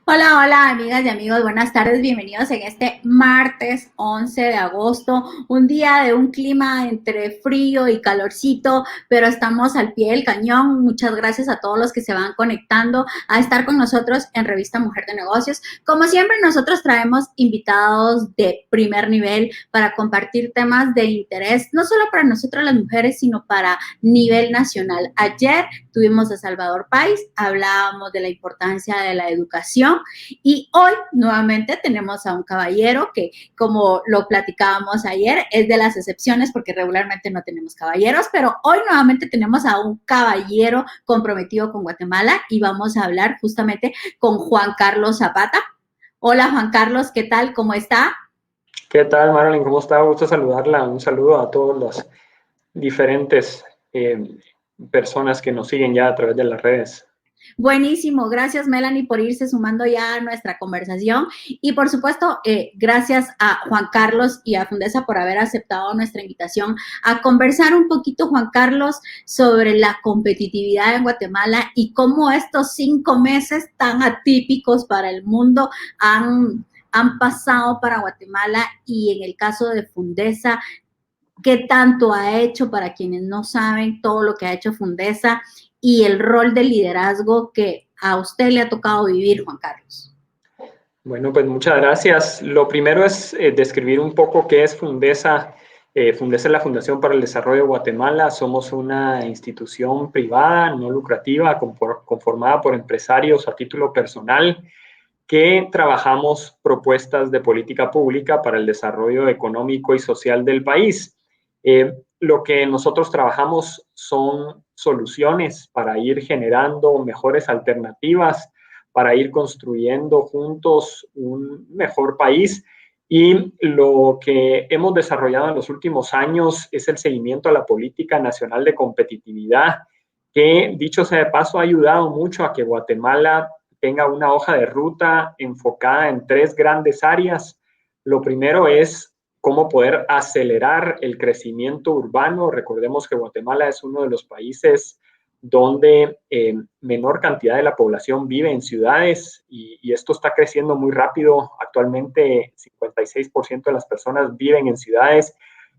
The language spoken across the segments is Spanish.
Hola, hola, amigas y amigos, buenas tardes, bienvenidos en este martes 11 de agosto, un día de un clima entre frío y calorcito, pero estamos al pie del cañón. Muchas gracias a todos los que se van conectando a estar con nosotros en Revista Mujer de Negocios. Como siempre, nosotros traemos invitados de primer nivel para compartir temas de interés, no solo para nosotros las mujeres, sino para nivel nacional. Ayer tuvimos a Salvador Pais, hablábamos de la importancia de la educación y hoy nuevamente tenemos a un caballero que, como lo platicábamos ayer, es de las excepciones porque regularmente no tenemos caballeros, pero hoy nuevamente tenemos a un caballero comprometido con Guatemala y vamos a hablar justamente con Juan Carlos Zapata. Hola Juan Carlos, ¿qué tal? ¿Cómo está? ¿Qué tal, Marilyn? ¿Cómo está? Gusto saludarla. Un saludo a todas las diferentes personas que nos siguen ya a través de las redes. Buenísimo, gracias Melanie por irse sumando ya a nuestra conversación y por supuesto gracias a Juan Carlos y a Fundesa por haber aceptado nuestra invitación a conversar un poquito, Juan Carlos, sobre la competitividad en Guatemala y cómo estos 5 meses tan atípicos para el mundo han pasado para Guatemala y en el caso de Fundesa, qué tanto ha hecho, para quienes no saben, todo lo que ha hecho Fundesa y el rol de liderazgo que a usted le ha tocado vivir, Juan Carlos. Bueno, pues muchas gracias. Lo primero es describir un poco qué es Fundesa. Fundesa es la Fundación para el Desarrollo de Guatemala. Somos una institución privada, no lucrativa, conformada por empresarios a título personal que trabajamos propuestas de política pública para el desarrollo económico y social del país. Lo que nosotros trabajamos son soluciones para ir generando mejores alternativas, para ir construyendo juntos un mejor país. Y lo que hemos desarrollado en los últimos años es el seguimiento a la política nacional de competitividad, que dicho sea de paso ha ayudado mucho a que Guatemala tenga una hoja de ruta enfocada en tres grandes áreas. Lo primero es cómo poder acelerar el crecimiento urbano. Recordemos que Guatemala es uno de los países donde menor cantidad de la población vive en ciudades y esto está creciendo muy rápido. Actualmente 56% de las personas viven en ciudades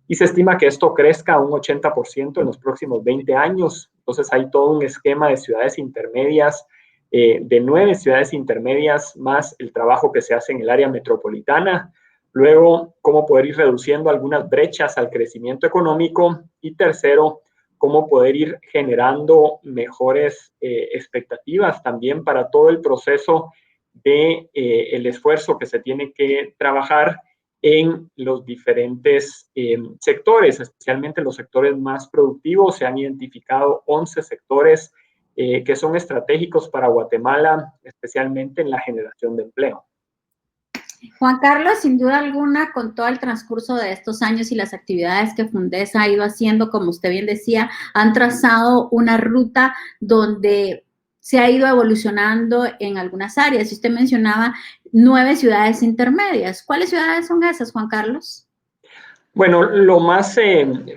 y se estima que esto crezca a un 80% en los próximos 20 años. Entonces hay todo un esquema de ciudades intermedias, de 9 ciudades intermedias, más el trabajo que se hace en el área metropolitana. Luego, cómo poder ir reduciendo algunas brechas al crecimiento económico. Y tercero, cómo poder ir generando mejores expectativas también para todo el proceso de el esfuerzo que se tiene que trabajar en los diferentes sectores, especialmente los sectores más productivos. Se han identificado 11 sectores que son estratégicos para Guatemala, especialmente en la generación de empleo. Juan Carlos, sin duda alguna, con todo el transcurso de estos años y las actividades que Fundesa ha ido haciendo, como usted bien decía, han trazado una ruta donde se ha ido evolucionando en algunas áreas. Y usted mencionaba 9 ciudades intermedias. ¿Cuáles ciudades son esas, Juan Carlos? Bueno, lo más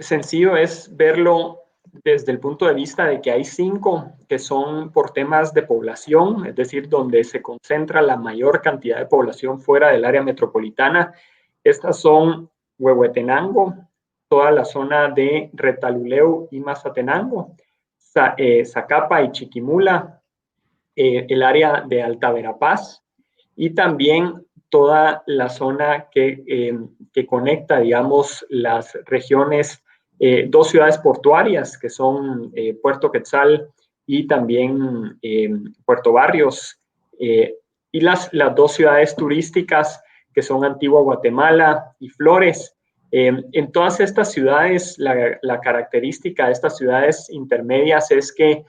sencillo es verlo desde el punto de vista de que hay 5 que son por temas de población, es decir, donde se concentra la mayor cantidad de población fuera del área metropolitana. Estas son Huehuetenango, toda la zona de Retaluleu y Mazatenango, Zacapa y Chiquimula, el área de Alta Verapaz y también toda la zona que conecta, digamos, las regiones, 2 ciudades portuarias que son Puerto Quetzal y también Puerto Barrios, y las 2 ciudades turísticas que son Antigua Guatemala y Flores. En todas estas ciudades, la característica de estas ciudades intermedias es que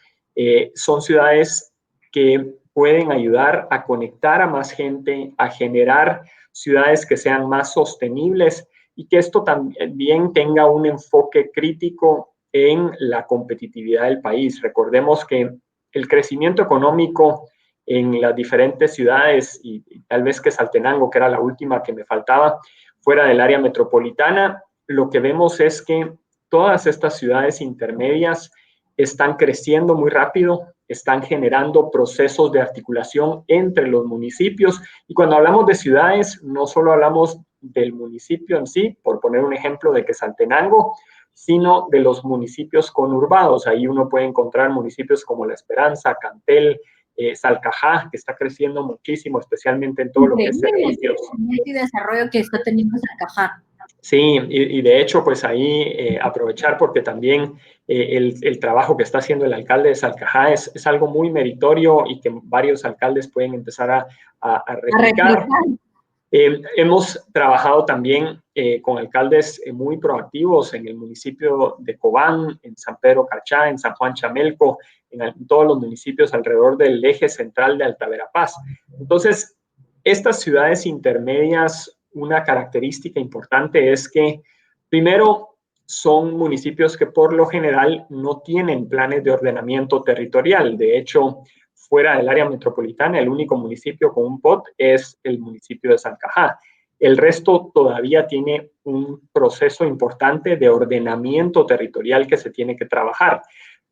son ciudades que pueden ayudar a conectar a más gente, a generar ciudades que sean más sostenibles y que esto también tenga un enfoque crítico en la competitividad del país. Recordemos que el crecimiento económico en las diferentes ciudades y tal vez que Saltenango, que era la última que me faltaba, fuera del área metropolitana, lo que vemos es que todas estas ciudades intermedias están creciendo muy rápido, están generando procesos de articulación entre los municipios. Y cuando hablamos de ciudades, no solo hablamos del municipio en sí, por poner un ejemplo de Quetzaltenango, sino de los municipios conurbados. Ahí uno puede encontrar municipios como La Esperanza, Cantel, Salcajá, que está creciendo muchísimo, especialmente en todo lo que es servicios. El desarrollo que está teniendo Salcajá. Sí, y de hecho, pues ahí aprovechar porque también el trabajo que está haciendo el alcalde de Salcajá es algo muy meritorio y que varios alcaldes pueden empezar a replicar. Hemos trabajado también con alcaldes muy proactivos en el municipio de Cobán, en San Pedro Carchá, en San Juan Chamelco, en todos los municipios alrededor del eje central de Alta Verapaz. Entonces, estas ciudades intermedias, una característica importante es que, primero, son municipios que por lo general no tienen planes de ordenamiento territorial. De hecho, fuera del área metropolitana, el único municipio con un POT es el municipio de Salcajá. El resto todavía tiene un proceso importante de ordenamiento territorial que se tiene que trabajar.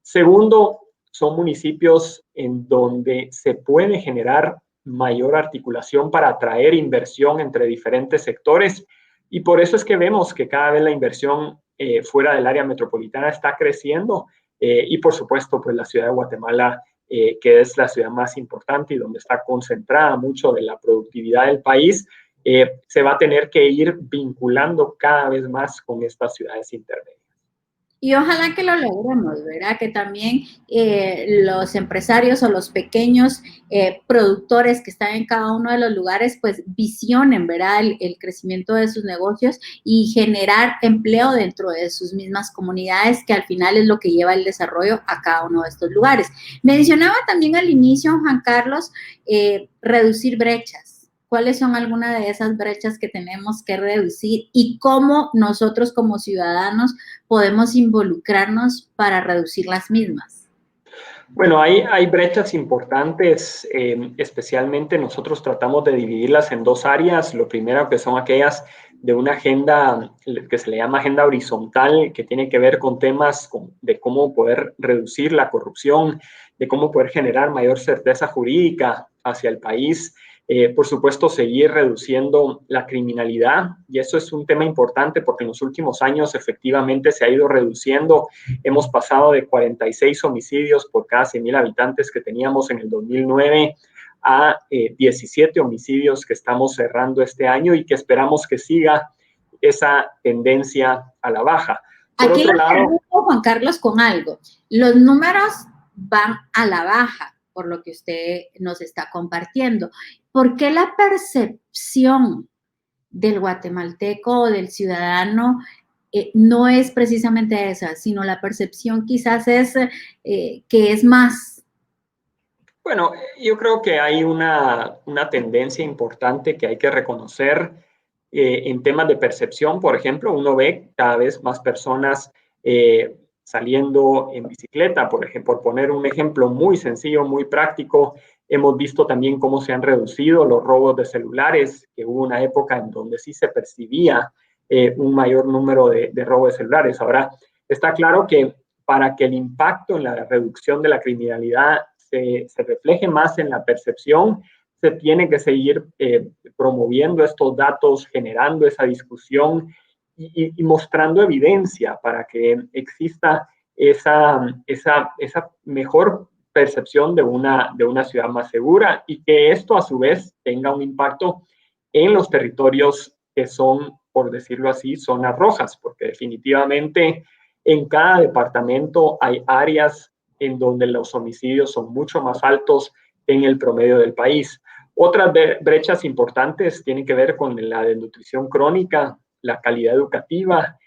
Segundo, son municipios en donde se puede generar mayor articulación para atraer inversión entre diferentes sectores y por eso es que vemos que cada vez la inversión fuera del área metropolitana está creciendo y por supuesto pues la ciudad de Guatemala que es la ciudad más importante y donde está concentrada mucho de la productividad del país, se va a tener que ir vinculando cada vez más con estas ciudades intermedias. Y ojalá que lo logremos, ¿verdad? Que también los empresarios o los pequeños productores que están en cada uno de los lugares, pues visionen, ¿verdad? El crecimiento de sus negocios y generar empleo dentro de sus mismas comunidades, que al final es lo que lleva el desarrollo a cada uno de estos lugares. Mencionaba también al inicio, Juan Carlos, reducir brechas. ¿Cuáles son algunas de esas brechas que tenemos que reducir y cómo nosotros como ciudadanos podemos involucrarnos para reducir las mismas? Bueno, hay brechas importantes, especialmente nosotros tratamos de dividirlas en dos áreas. Lo primero que son aquellas de una agenda que se le llama agenda horizontal, que tiene que ver con temas de cómo poder reducir la corrupción, de cómo poder generar mayor certeza jurídica hacia el país. Por supuesto, seguir reduciendo la criminalidad, y eso es un tema importante porque en los últimos años efectivamente se ha ido reduciendo. Hemos pasado de 46 homicidios por cada 100,000 habitantes que teníamos en el 2009 a 17 homicidios que estamos cerrando este año y que esperamos que siga esa tendencia a la baja. Por Aquí otro lado, Juan Carlos, con algo. Los números van a la baja, por lo que usted nos está compartiendo. ¿Por qué la percepción del guatemalteco o del ciudadano no es precisamente esa, sino la percepción quizás es que es más? Bueno, yo creo que hay una tendencia importante que hay que reconocer en temas de percepción. Por ejemplo, uno ve cada vez más personas saliendo en bicicleta, por ejemplo, por poner un ejemplo muy sencillo, muy práctico. Hemos visto también cómo se han reducido los robos de celulares, que hubo una época en donde sí se percibía un mayor número de robos de celulares. Ahora, está claro que para que el impacto en la reducción de la criminalidad se refleje más en la percepción, se tiene que seguir promoviendo estos datos, generando esa discusión y mostrando evidencia para que exista esa mejor percepción de una ciudad más segura y que esto a su vez tenga un impacto en los territorios que son, por decirlo así, zonas rojas, porque definitivamente en cada departamento hay áreas en donde los homicidios son mucho más altos en el promedio del país. Otras brechas importantes tienen que ver con la desnutrición crónica, la calidad educativa,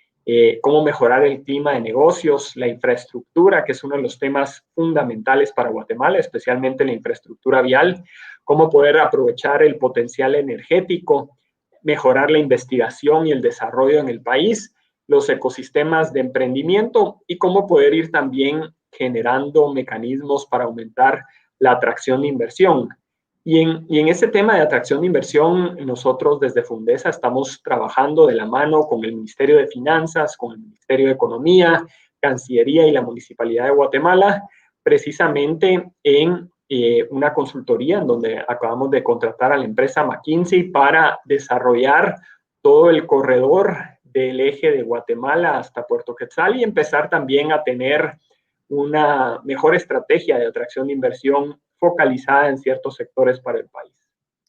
cómo mejorar el clima de negocios, la infraestructura, que es uno de los temas fundamentales para Guatemala, especialmente la infraestructura vial, cómo poder aprovechar el potencial energético, mejorar la investigación y el desarrollo en el país, los ecosistemas de emprendimiento y cómo poder ir también generando mecanismos para aumentar la atracción de inversión. Y en ese tema de atracción de inversión, nosotros desde Fundesa estamos trabajando de la mano con el Ministerio de Finanzas, con el Ministerio de Economía, Cancillería y la Municipalidad de Guatemala precisamente en una consultoría en donde acabamos de contratar a la empresa McKinsey para desarrollar todo el corredor del eje de Guatemala hasta Puerto Quetzal y empezar también a tener una mejor estrategia de atracción de inversión focalizada en ciertos sectores para el país.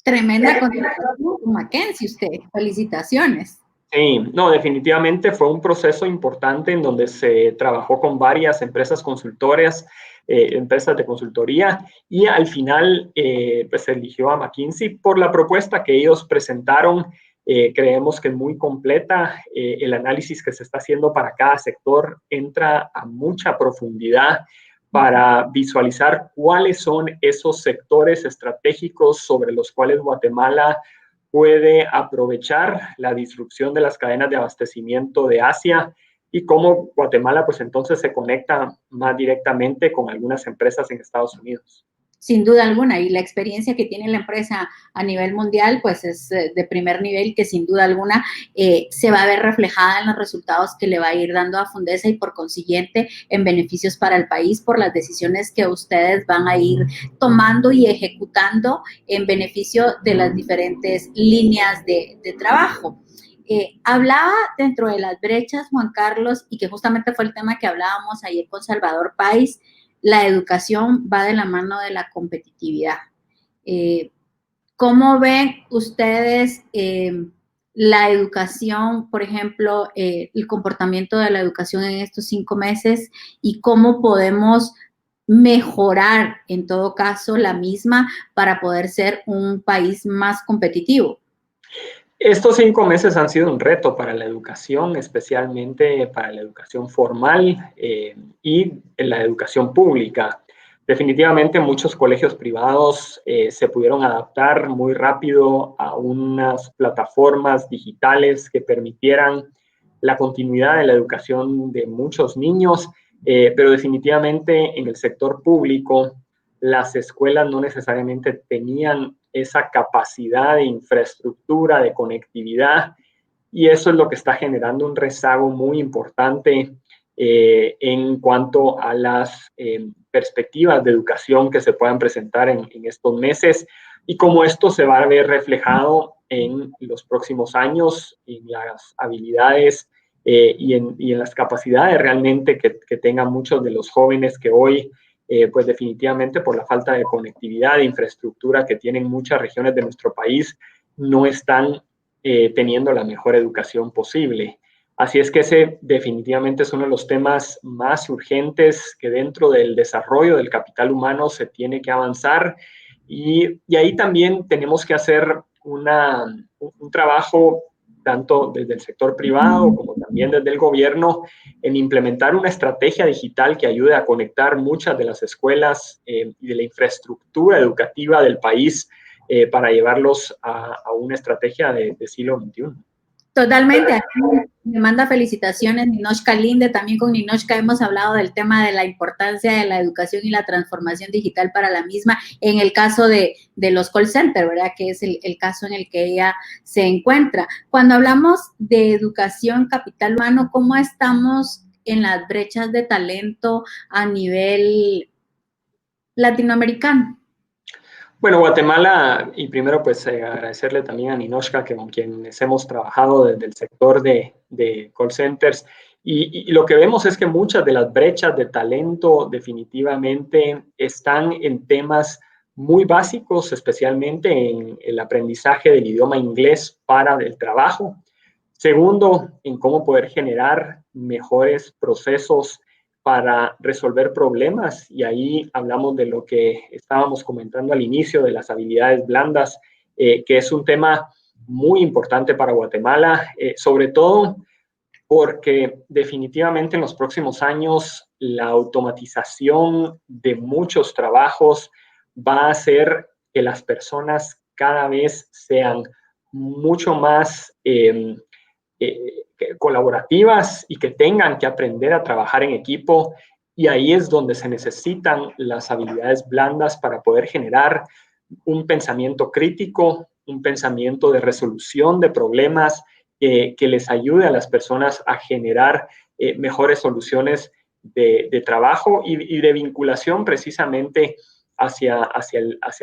Tremenda contratación con McKinsey usted. Felicitaciones. Sí, no, definitivamente fue un proceso importante en donde se trabajó con varias empresas consultoras, empresas de consultoría, y al final pues se eligió a McKinsey por la propuesta que ellos presentaron. Creemos que es muy completa. El análisis que se está haciendo para cada sector entra a mucha profundidad para visualizar cuáles son esos sectores estratégicos sobre los cuales Guatemala puede aprovechar la disrupción de las cadenas de abastecimiento de Asia y cómo Guatemala pues entonces se conecta más directamente con algunas empresas en Estados Unidos. Sin duda alguna, y la experiencia que tiene la empresa a nivel mundial, pues es de primer nivel, que sin duda alguna se va a ver reflejada en los resultados que le va a ir dando a Fundesa y por consiguiente en beneficios para el país por las decisiones que ustedes van a ir tomando y ejecutando en beneficio de las diferentes líneas de trabajo. Hablaba dentro de las brechas, Juan Carlos, y que justamente fue el tema que hablábamos ayer con Salvador Páez. La educación va de la mano de la competitividad. ¿Cómo ven ustedes la educación, por ejemplo, el comportamiento de la educación en estos 5 meses y cómo podemos mejorar, en todo caso, la misma para poder ser un país más competitivo? Estos 5 meses han sido un reto para la educación, especialmente para la educación formal y la educación pública. Definitivamente muchos colegios privados se pudieron adaptar muy rápido a unas plataformas digitales que permitieran la continuidad de la educación de muchos niños, pero definitivamente en el sector público las escuelas no necesariamente tenían esa capacidad de infraestructura, de conectividad, y eso es lo que está generando un rezago muy importante en cuanto a las perspectivas de educación que se puedan presentar en estos meses y cómo esto se va a ver reflejado en los próximos años, en las habilidades y en las capacidades realmente que tengan muchos de los jóvenes que hoy pues definitivamente por la falta de conectividad, de infraestructura que tienen muchas regiones de nuestro país, no están teniendo la mejor educación posible. Así es que ese definitivamente es uno de los temas más urgentes que dentro del desarrollo del capital humano se tiene que avanzar y ahí también tenemos que hacer un trabajo tanto desde el sector privado como también desde el gobierno, en implementar una estrategia digital que ayude a conectar muchas de las escuelas y de la infraestructura educativa del país para llevarlos a una estrategia de siglo XXI. Totalmente. Aquí me manda felicitaciones Ninochka Linde. También con Ninochka hemos hablado del tema de la importancia de la educación y la transformación digital para la misma en el caso de los call centers, ¿verdad? Que es el caso en el que ella se encuentra. Cuando hablamos de educación, capital humano, ¿cómo estamos en las brechas de talento a nivel latinoamericano? Bueno, Guatemala, y primero pues agradecerle también a Ninochka, que con quienes hemos trabajado desde el sector de call centers, y lo que vemos es que muchas de las brechas de talento definitivamente están en temas muy básicos, especialmente en el aprendizaje del idioma inglés para el trabajo. Segundo, en cómo poder generar mejores procesos para resolver problemas, y ahí hablamos de lo que estábamos comentando al inicio de las habilidades blandas, que es un tema muy importante para Guatemala, sobre todo porque definitivamente en los próximos años la automatización de muchos trabajos va a hacer que las personas cada vez sean mucho más colaborativas y que tengan que aprender a trabajar en equipo, y ahí es donde se necesitan las habilidades blandas para poder generar un pensamiento crítico, un pensamiento de resolución de problemas que les ayude a las personas a generar mejores soluciones de trabajo y de vinculación precisamente hacia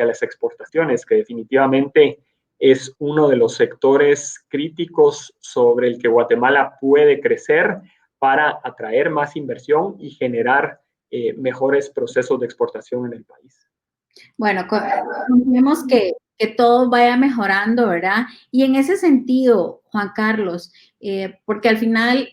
las exportaciones, que definitivamente es uno de los sectores críticos sobre el que Guatemala puede crecer para atraer más inversión y generar mejores procesos de exportación en el país. Bueno, confiemos que todo vaya mejorando, ¿verdad? Y en ese sentido, Juan Carlos, porque al final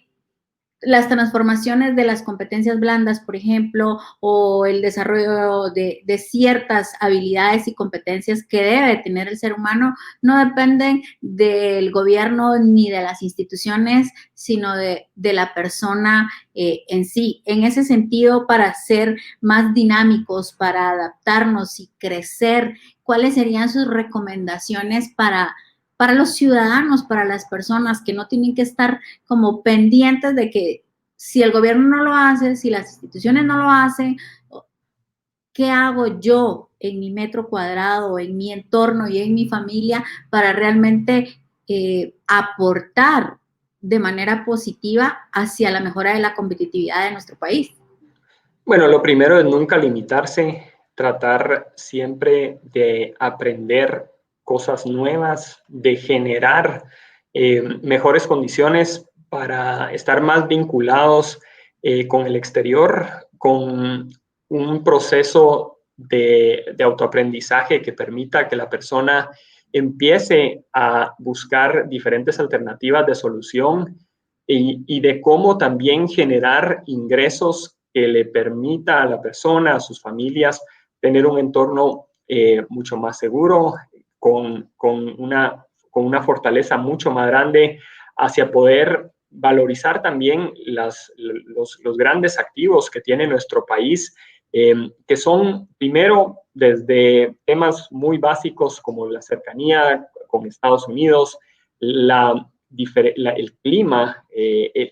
las transformaciones de las competencias blandas, por ejemplo, o el desarrollo de ciertas habilidades y competencias que debe tener el ser humano, no dependen del gobierno ni de las instituciones, sino de la persona en sí. En ese sentido, para ser más dinámicos, para adaptarnos y crecer, ¿cuáles serían sus recomendaciones para los ciudadanos, para las personas que no tienen que estar como pendientes de que si el gobierno no lo hace, si las instituciones no lo hacen, ¿qué hago yo en mi metro cuadrado, en mi entorno y en mi familia para realmente aportar de manera positiva hacia la mejora de la competitividad de nuestro país? Bueno, lo primero es nunca limitarse, tratar siempre de aprender cosas nuevas, de generar mejores condiciones para estar más vinculados con el exterior, con un proceso de autoaprendizaje que permita que la persona empiece a buscar diferentes alternativas de solución y de cómo también generar ingresos que le permita a la persona, a sus familias, tener un entorno mucho más seguro, con una fortaleza mucho más grande hacia poder valorizar también los grandes activos que tiene nuestro país, que son, primero, desde temas muy básicos como la cercanía con Estados Unidos, el clima,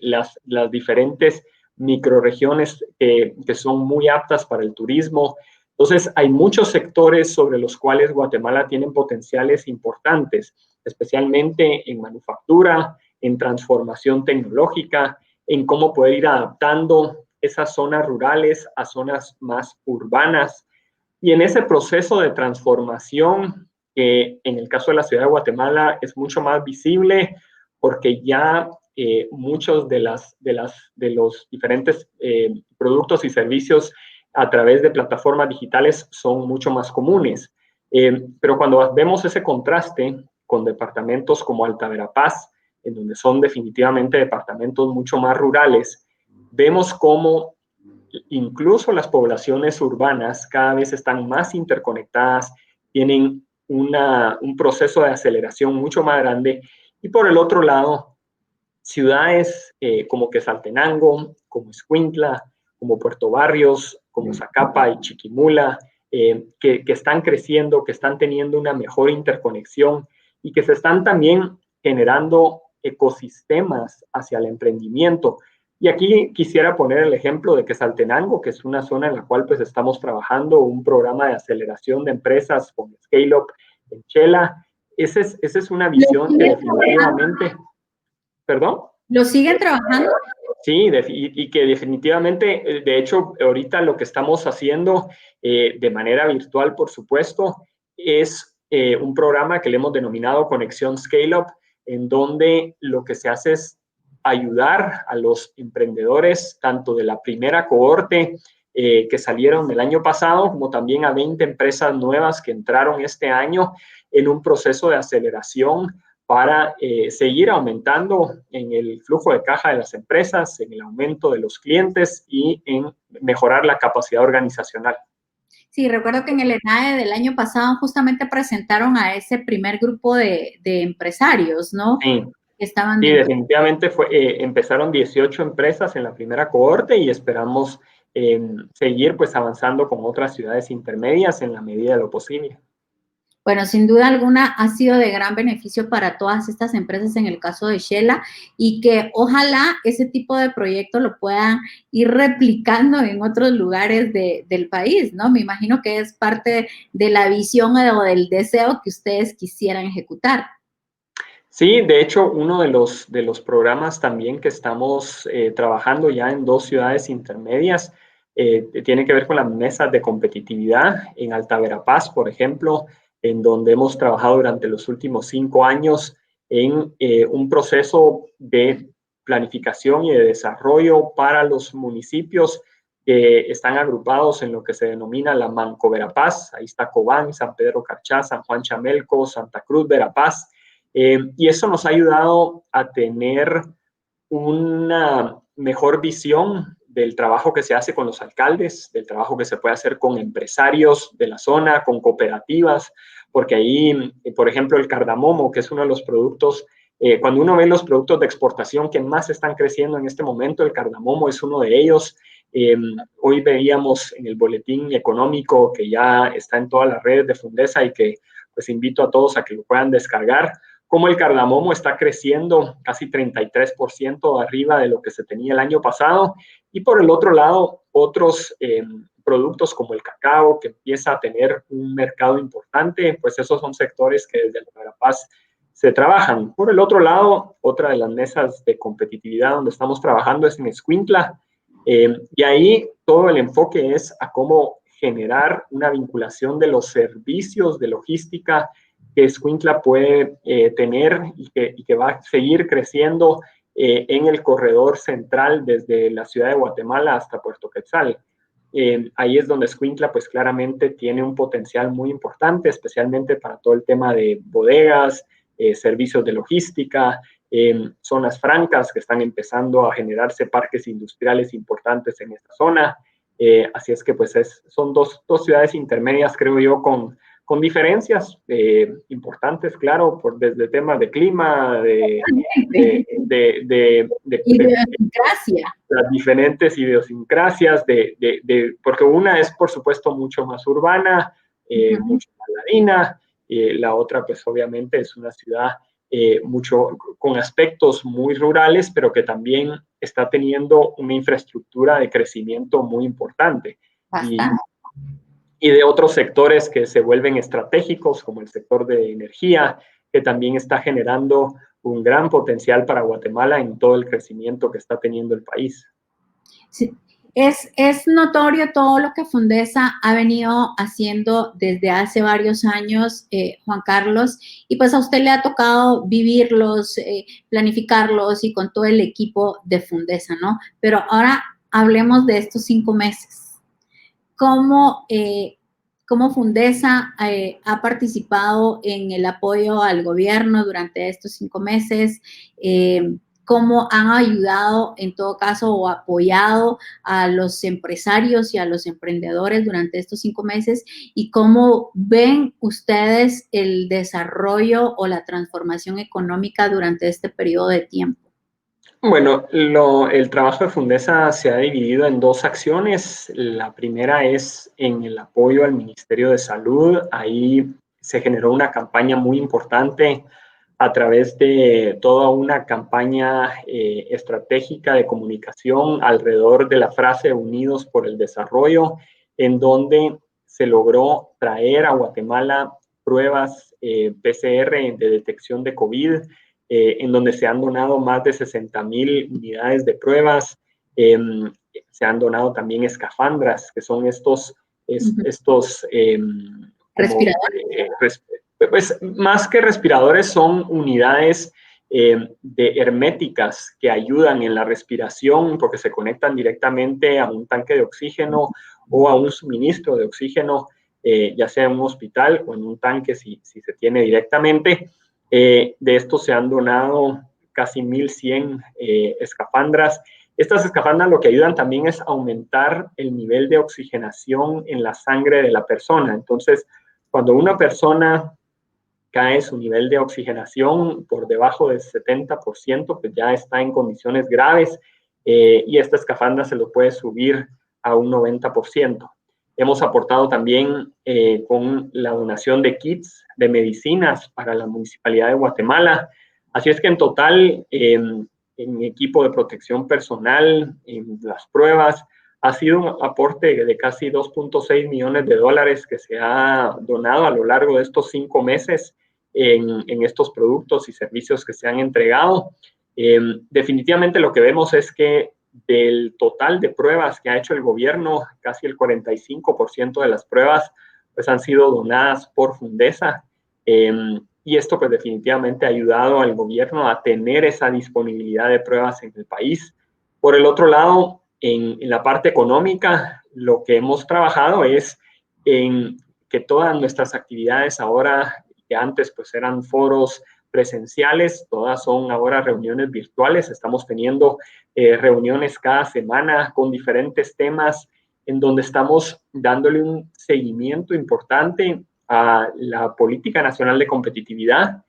las diferentes microrregiones que son muy aptas para el turismo. Entonces, hay muchos sectores sobre los cuales Guatemala tiene potenciales importantes, especialmente en manufactura, en transformación tecnológica, en cómo poder ir adaptando esas zonas rurales a zonas más urbanas. Y en ese proceso de transformación, que en el caso de la ciudad de Guatemala es mucho más visible, porque ya muchos de los diferentes productos y servicios a través de plataformas digitales son mucho más comunes. Pero cuando vemos ese contraste con departamentos como Alta Verapaz, en donde son definitivamente departamentos mucho más rurales, vemos cómo incluso las poblaciones urbanas cada vez están más interconectadas, tienen un proceso de aceleración mucho más grande. Y por el otro lado, ciudades como Quetzaltenango, como Escuintla, como Puerto Barrios, como Zacapa y Chiquimula, que están creciendo, que están teniendo una mejor interconexión y que se están también generando ecosistemas hacia el emprendimiento. Y aquí quisiera poner el ejemplo de Quetzaltenango, que es una zona en la cual pues estamos trabajando un programa de aceleración de empresas con Scale Up en Chela. Esa es una visión que definitivamente... ¿Perdón? ¿Lo siguen trabajando? Sí, y que definitivamente, de hecho, ahorita lo que estamos haciendo de manera virtual, por supuesto, es un programa que le hemos denominado Conexión Scale Up, en donde lo que se hace es ayudar a los emprendedores, tanto de la primera cohorte que salieron del año pasado, como también a 20 empresas nuevas que entraron este año en un proceso de aceleración para seguir aumentando en el flujo de caja de las empresas, en el aumento de los clientes y en mejorar la capacidad organizacional. Sí, recuerdo que en el ENADE del año pasado justamente presentaron a ese primer grupo de empresarios, ¿no? Sí, Que estaban sí, definitivamente empezaron 18 empresas en la primera cohorte y esperamos seguir pues avanzando con otras ciudades intermedias en la medida de lo posible. Bueno, sin duda alguna ha sido de gran beneficio para todas estas empresas en el caso de Shela y que ojalá ese tipo de proyecto lo puedan ir replicando en otros lugares del país, ¿no? Me imagino que es parte de la visión o del deseo que ustedes quisieran ejecutar. Sí, de hecho, uno de los programas también que estamos trabajando ya en 2 ciudades intermedias tiene que ver con las mesas de competitividad en Alta Verapaz, por ejemplo, en donde hemos trabajado durante los últimos 5 años en un proceso de planificación y de desarrollo para los municipios que están agrupados en lo que se denomina la Manco Verapaz. Ahí está Cobán, San Pedro Carchá, San Juan Chamelco, Santa Cruz Verapaz. Y eso nos ha ayudado a tener una mejor visión del trabajo que se hace con los alcaldes, del trabajo que se puede hacer con empresarios de la zona, con cooperativas, porque ahí, por ejemplo, el cardamomo, que es uno de los productos, cuando uno ve los productos de exportación que más están creciendo en este momento, el cardamomo es uno de ellos. Hoy veíamos en el boletín económico que ya está en todas las redes de Fundesa y que pues invito a todos a que lo puedan descargar, como el cardamomo está creciendo casi 33% arriba de lo que se tenía el año pasado. Y por el otro lado, otros productos como el cacao, que empieza a tener un mercado importante, pues esos son sectores que desde la Verapaz se trabajan. Por el otro lado, otra de las mesas de competitividad donde estamos trabajando es en Escuintla, y ahí todo el enfoque es a cómo generar una vinculación de los servicios de logística que Escuintla puede tener y que va a seguir creciendo en el corredor central desde la ciudad de Guatemala hasta Puerto Quetzal. Ahí es donde Escuintla pues claramente tiene un potencial muy importante, especialmente para todo el tema de bodegas, servicios de logística, zonas francas que están empezando a generarse parques industriales importantes en esta zona. Así es que pues son dos ciudades intermedias, creo yo, con diferencias importantes, claro, desde temas de clima, Idiosincrasia. las diferentes idiosincrasias, porque una es, por supuesto, mucho más urbana, mucho más ladina, la otra, pues obviamente, es una ciudad mucho con aspectos muy rurales, pero que también está teniendo una infraestructura de crecimiento muy importante. Bastante. Y de otros sectores que se vuelven estratégicos, como el sector de energía, que también está generando un gran potencial para Guatemala en todo el crecimiento que está teniendo el país. Sí. Es notorio todo lo que Fundesa ha venido haciendo desde hace varios años, Juan Carlos, y pues a usted le ha tocado vivirlos, planificarlos y con todo el equipo de Fundesa, ¿no? Pero ahora hablemos de estos 5 meses. ¿Cómo, cómo Fundesa ha participado en el apoyo al gobierno durante estos 5 meses? ¿Cómo han ayudado, en todo caso, o apoyado a los empresarios y a los emprendedores durante estos 5 meses? ¿Y cómo ven ustedes el desarrollo o la transformación económica durante este periodo de tiempo? Bueno, el trabajo de Fundesa se ha dividido en 2 acciones. La primera es en el apoyo al Ministerio de Salud. Ahí se generó una campaña muy importante a través de toda una campaña estratégica de comunicación alrededor de la frase Unidos por el Desarrollo, en donde se logró traer a Guatemala pruebas PCR de detección de COVID, en donde se han donado más de 60,000 unidades de pruebas. Se han donado también escafandras, que son estos como, pues más que respiradores, son unidades de herméticas que ayudan en la respiración porque se conectan directamente a un tanque de oxígeno o a un suministro de oxígeno, ya sea en un hospital o en un tanque si se tiene directamente. De estos se han donado casi 1,100 escafandras. Estas escafandras lo que ayudan también es aumentar el nivel de oxigenación en la sangre de la persona. Entonces, cuando una persona cae su nivel de oxigenación por debajo del 70%, pues ya está en condiciones graves, y esta escafandra se lo puede subir a un 90%. Hemos aportado también con la donación de kits de medicinas para la Municipalidad de Guatemala. Así es que en total, en equipo de protección personal, en las pruebas, ha sido un aporte de casi 2.6 millones de dólares que se ha donado a lo largo de estos 5 meses en estos productos y servicios que se han entregado. Definitivamente lo que vemos es que del total de pruebas que ha hecho el gobierno, casi el 45% de las pruebas pues, han sido donadas por Fundesa. Y esto pues definitivamente ha ayudado al gobierno a tener esa disponibilidad de pruebas en el país. Por el otro lado, en la parte económica, lo que hemos trabajado es en que todas nuestras actividades ahora, que antes pues eran foros presenciales, todas son ahora reuniones virtuales. Estamos teniendo reuniones cada semana con diferentes temas en donde estamos dándole un seguimiento importante a la Política Nacional de Competitividad,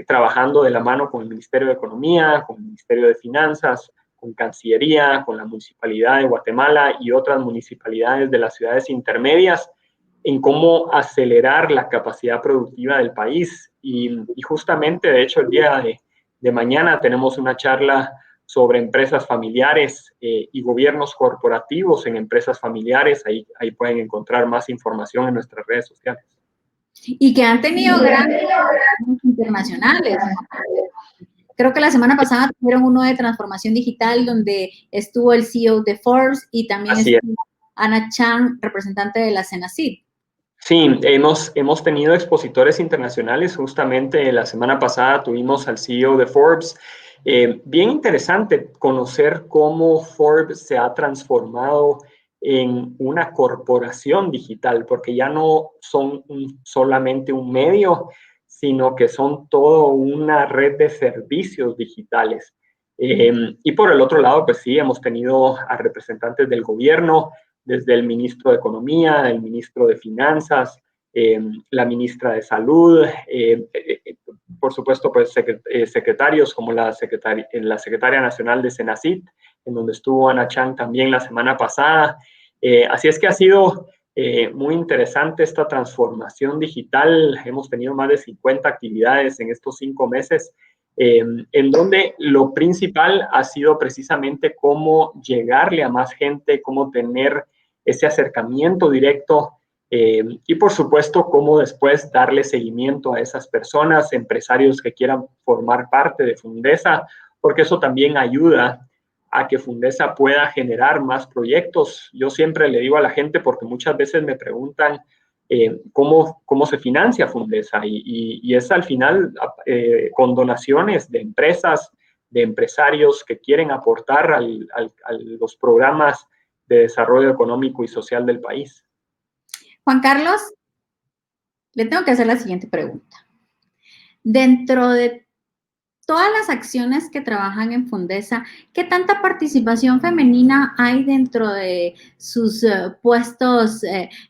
trabajando de la mano con el Ministerio de Economía, con el Ministerio de Finanzas, con Cancillería, con la Municipalidad de Guatemala y otras municipalidades de las ciudades intermedias, en cómo acelerar la capacidad productiva del país. Y justamente, de hecho, el día de mañana tenemos una charla sobre empresas familiares y gobiernos corporativos en empresas familiares. Ahí pueden encontrar más información en nuestras redes sociales. Y que han tenido grandes internacionales. Creo que la semana pasada tuvieron uno de transformación digital donde estuvo el CEO de Forbes y también estuvo Ana Chan, representante de la CENACID. Sí, hemos tenido expositores internacionales. Justamente la semana pasada tuvimos al CEO de Forbes. Bien interesante conocer cómo Forbes se ha transformado en una corporación digital, porque ya no son solamente un medio, sino que son toda una red de servicios digitales. Y por el otro lado, pues sí, hemos tenido a representantes del gobierno, desde el ministro de Economía, el ministro de Finanzas, la ministra de Salud, por supuesto, pues secretarios como la secretaria nacional de CENACIT, en donde estuvo Ana Chan también la semana pasada. Así es que ha sido muy interesante esta transformación digital. Hemos tenido más de 50 actividades en estos 5 meses, en donde lo principal ha sido precisamente cómo llegarle a más gente, cómo tener ese acercamiento directo y por supuesto cómo después darle seguimiento a esas personas, empresarios que quieran formar parte de Fundesa, porque eso también ayuda a que Fundesa pueda generar más proyectos. Yo siempre le digo a la gente, porque muchas veces me preguntan cómo se financia Fundesa y es al final con donaciones de empresas, de empresarios que quieren aportar a los programas de desarrollo económico y social del país. Juan Carlos, le tengo que hacer la siguiente pregunta. Dentro de todas las acciones que trabajan en Fundesa, ¿qué tanta participación femenina hay dentro de sus puestos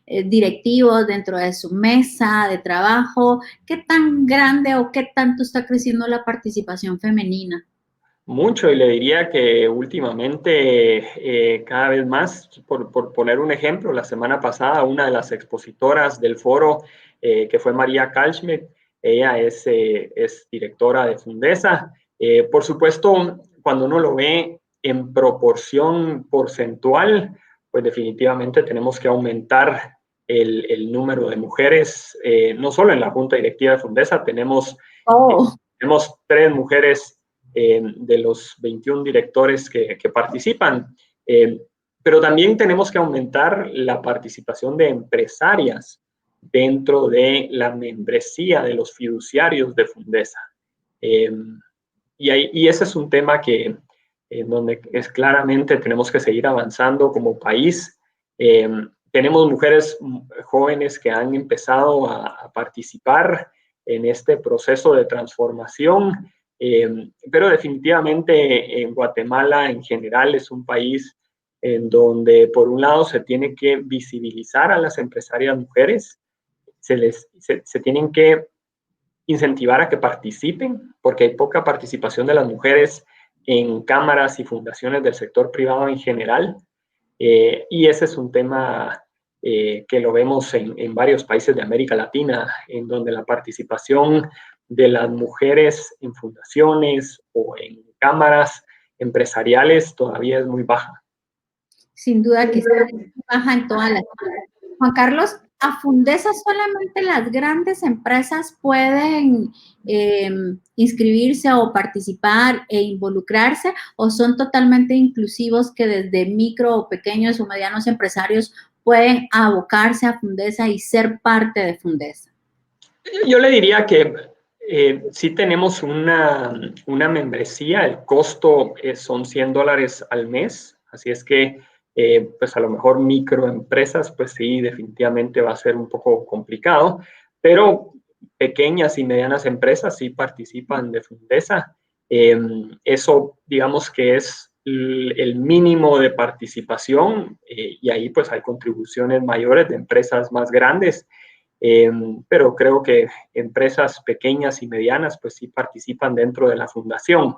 directivos, dentro de su mesa de trabajo? ¿Qué tan grande o qué tanto está creciendo la participación femenina? Mucho, y le diría que últimamente cada vez más, por poner un ejemplo, la semana pasada una de las expositoras del foro, que fue María Kalschmidt, ella es directora de Fundesa. Por supuesto, cuando uno lo ve en proporción porcentual, pues definitivamente tenemos que aumentar el número de mujeres, no solo en la junta directiva de Fundesa, tenemos 3 mujeres de los 21 directores que participan. Pero también tenemos que aumentar la participación de empresarias dentro de la membresía de los fiduciarios de Fundesa. Y ese es un tema que donde es claramente tenemos que seguir avanzando como país. Tenemos mujeres jóvenes que han empezado a participar en este proceso de transformación. Pero definitivamente en Guatemala en general es un país en donde por un lado se tiene que visibilizar a las empresarias mujeres, se tienen que incentivar a que participen, porque hay poca participación de las mujeres en cámaras y fundaciones del sector privado en general, y ese es un tema que lo vemos en varios países de América Latina, en donde la participación de las mujeres en fundaciones o en cámaras empresariales todavía es muy baja. Sin duda que está baja en todas las. Juan Carlos, ¿A Fundesa solamente las grandes empresas pueden inscribirse o participar e involucrarse, o son totalmente inclusivos que desde micro o pequeños o medianos empresarios pueden abocarse a Fundesa y ser parte de Fundesa? Yo le diría que sí tenemos una membresía, el costo son $100 al mes, así es que pues a lo mejor microempresas, pues sí, definitivamente va a ser un poco complicado, pero pequeñas y medianas empresas sí participan de Fundesa. Eso, digamos que es el mínimo de participación y ahí pues hay contribuciones mayores de empresas más grandes. Pero creo que empresas pequeñas y medianas pues sí participan dentro de la fundación.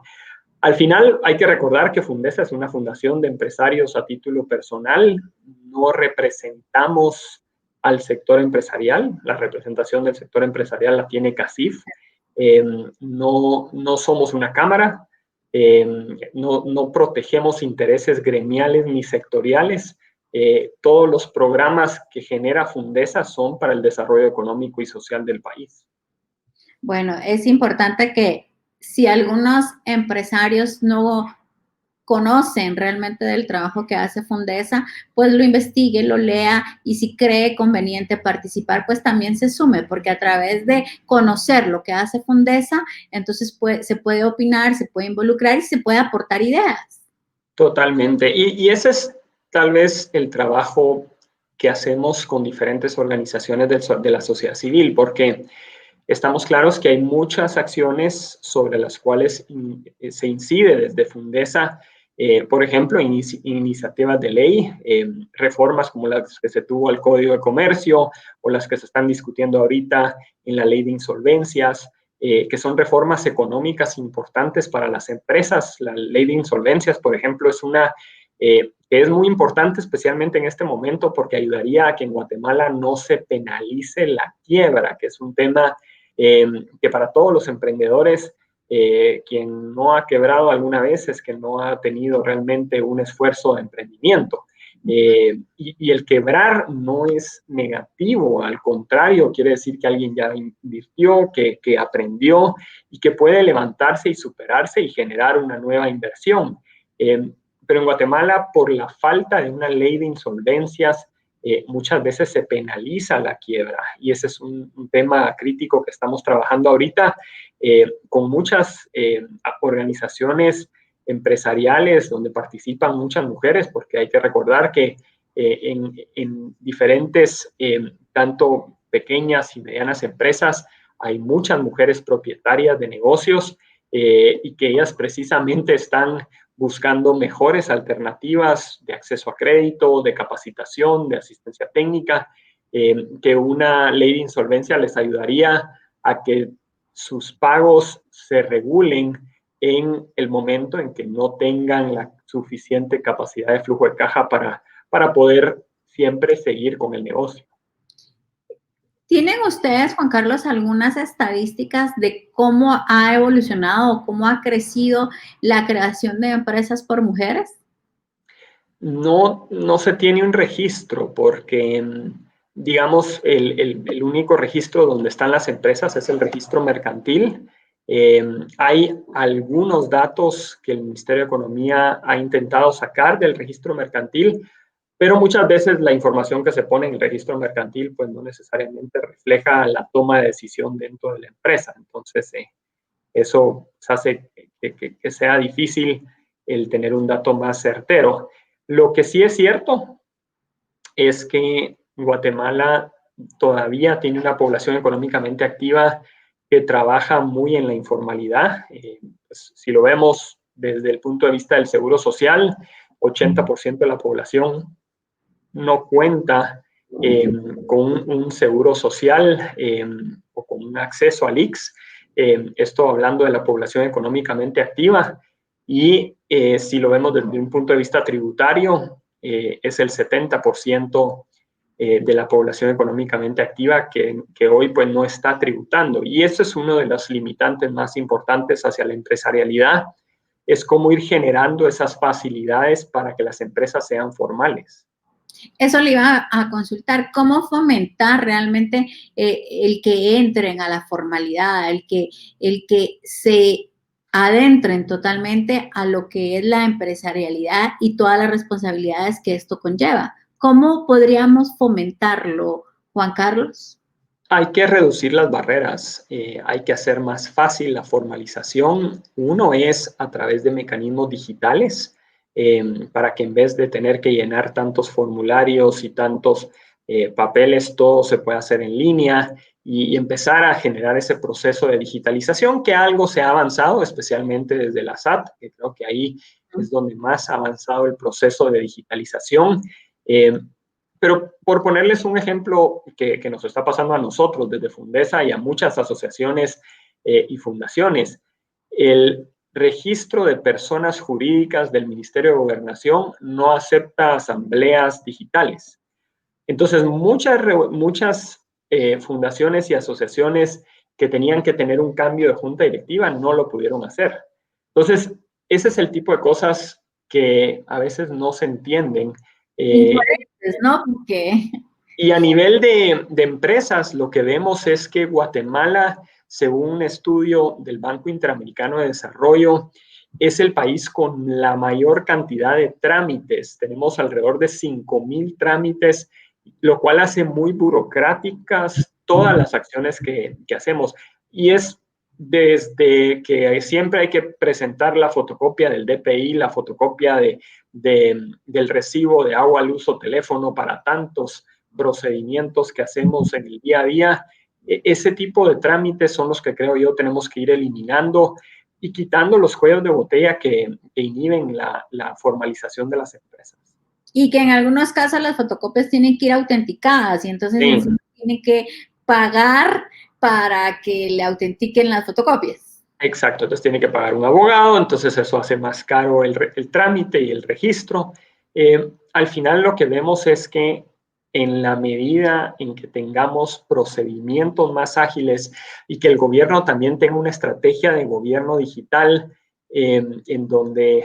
Al final hay que recordar que Fundesa es una fundación de empresarios a título personal, no representamos al sector empresarial, la representación del sector empresarial la tiene CACIF, no somos una cámara, no protegemos intereses gremiales ni sectoriales, todos los programas que genera Fundesa son para el desarrollo económico y social del país. Bueno, es importante que si algunos empresarios no conocen realmente del trabajo que hace Fundesa, pues lo investigue, lo lea y si cree conveniente participar, pues también se sume, porque a través de conocer lo que hace Fundesa, entonces se puede opinar, se puede involucrar y se puede aportar ideas. Totalmente. Y ese es tal vez el trabajo que hacemos con diferentes organizaciones de la sociedad civil, porque estamos claros que hay muchas acciones sobre las cuales se incide desde Fundesa, por ejemplo, iniciativas de ley, reformas como las que se tuvo al Código de Comercio o las que se están discutiendo ahorita en la ley de insolvencias, que son reformas económicas importantes para las empresas. La ley de insolvencias, por ejemplo, es una que es muy importante, especialmente en este momento, porque ayudaría a que en Guatemala no se penalice la quiebra, que es un tema que para todos los emprendedores, quien no ha quebrado alguna vez es que no ha tenido realmente un esfuerzo de emprendimiento. Y el quebrar no es negativo, al contrario, quiere decir que alguien ya invirtió, que aprendió y que puede levantarse y superarse y generar una nueva inversión. Pero en Guatemala, por la falta de una ley de insolvencias, muchas veces se penaliza la quiebra y ese es un tema crítico que estamos trabajando ahorita con muchas organizaciones empresariales donde participan muchas mujeres, porque hay que recordar que en diferentes, tanto pequeñas y medianas empresas, hay muchas mujeres propietarias de negocios y que ellas precisamente están buscando mejores alternativas de acceso a crédito, de capacitación, de asistencia técnica, que una ley de insolvencia les ayudaría a que sus pagos se regulen en el momento en que no tengan la suficiente capacidad de flujo de caja para poder siempre seguir con el negocio. ¿Tienen ustedes, Juan Carlos, algunas estadísticas de cómo ha evolucionado o cómo ha crecido la creación de empresas por mujeres? No se tiene un registro porque, digamos, el único registro donde están las empresas es el registro mercantil. Hay algunos datos que el Ministerio de Economía ha intentado sacar del registro mercantil, pero muchas veces la información que se pone en el registro mercantil pues no necesariamente refleja la toma de decisión dentro de la empresa. Entonces, eso hace que sea difícil el tener un dato más certero. Lo que sí es cierto es que Guatemala todavía tiene una población económicamente activa que trabaja muy en la informalidad. Pues, si lo vemos desde el punto de vista del seguro social, 80% de la población no cuenta con un seguro social o con un acceso al IX. Esto hablando de la población económicamente activa. Y si lo vemos desde un punto de vista tributario, es el 70% de la población económicamente activa que hoy pues no está tributando. Y eso es uno de los limitantes más importantes hacia la empresarialidad, es cómo ir generando esas facilidades para que las empresas sean formales. Eso le iba a consultar, ¿cómo fomentar realmente el que entren a la formalidad, el que se adentren totalmente a lo que es la empresarialidad y todas las responsabilidades que esto conlleva? ¿Cómo podríamos fomentarlo, Juan Carlos? Hay que reducir las barreras, hay que hacer más fácil la formalización. Uno es a través de mecanismos digitales, para que en vez de tener que llenar tantos formularios y tantos papeles, todo se pueda hacer en línea y empezar a generar ese proceso de digitalización que algo se ha avanzado, especialmente desde la SAT, que creo que ahí es donde más ha avanzado el proceso de digitalización. Pero por ponerles un ejemplo que nos está pasando a nosotros desde Fundesa y a muchas asociaciones y fundaciones, el registro de personas jurídicas del Ministerio de Gobernación no acepta asambleas digitales. Entonces, muchas fundaciones y asociaciones que tenían que tener un cambio de junta directiva no lo pudieron hacer. Entonces, ese es el tipo de cosas que a veces no se entienden. Incoherentes, ¿no? Porque Y a nivel de empresas, lo que vemos es que Guatemala, según un estudio del Banco Interamericano de Desarrollo, es el país con la mayor cantidad de trámites. Tenemos alrededor de 5,000 trámites, lo cual hace muy burocráticas todas las acciones que hacemos. Y es desde que siempre hay que presentar la fotocopia del DPI, la fotocopia del recibo de agua, luz o teléfono para tantos procedimientos que hacemos en el día a día. Ese tipo de trámites son los que creo yo tenemos que ir eliminando y quitando los cuellos de botella que inhiben la formalización de las empresas. y que en algunos casos las fotocopias tienen que ir autenticadas y entonces Sí, tiene que pagar para que le autentiquen las fotocopias. exacto. Entonces tiene que pagar un abogado, entonces eso hace más caro el trámite y el registro. Al final lo que vemos es que en la medida en que tengamos procedimientos más ágiles y que el gobierno también tenga una estrategia de gobierno digital, en donde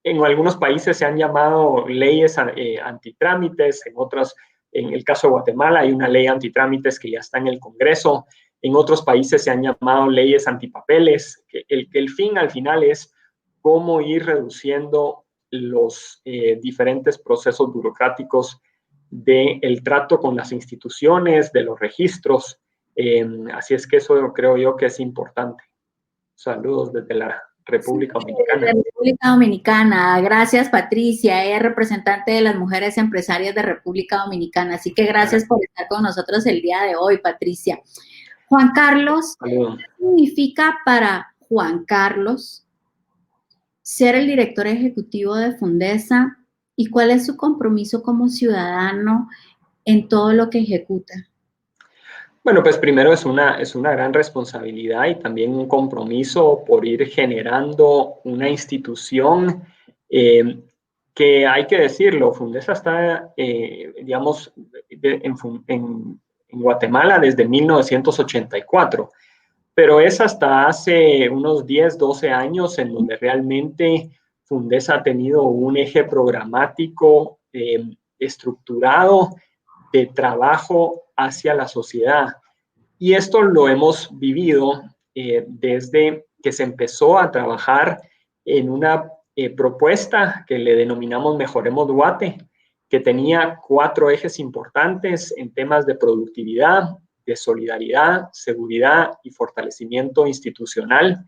en algunos países se han llamado leyes antitrámites, en otros, en el caso de Guatemala, hay una ley antitrámites que ya está en el Congreso. En otros países se han llamado leyes antipapeles, que el fin al final es cómo ir reduciendo los diferentes procesos burocráticos del trato con las instituciones, de los registros. Así es que eso creo yo que es importante. Saludos desde la Sí, República de Dominicana. República Dominicana. Gracias, Patricia. Ella es representante de las mujeres empresarias de República Dominicana. Así que gracias por estar con nosotros el día de hoy, Patricia. Juan Carlos, Saludos. ¿qué significa para Juan Carlos ser el director ejecutivo de Fundesa y cuál es su compromiso como ciudadano en todo lo que ejecuta? Bueno, pues primero es una gran responsabilidad y también un compromiso por ir generando una institución eh, que hay que decirlo, Fundesa está, digamos, en Guatemala desde 1984, pero es hasta hace unos 10, 12 años en donde realmente Fundesa ha tenido un eje programático estructurado de trabajo hacia la sociedad. Y esto lo hemos vivido desde que se empezó a trabajar en una propuesta que le denominamos Mejoremos Guate, que tenía 4 ejes importantes en temas de productividad, de solidaridad, seguridad y fortalecimiento institucional.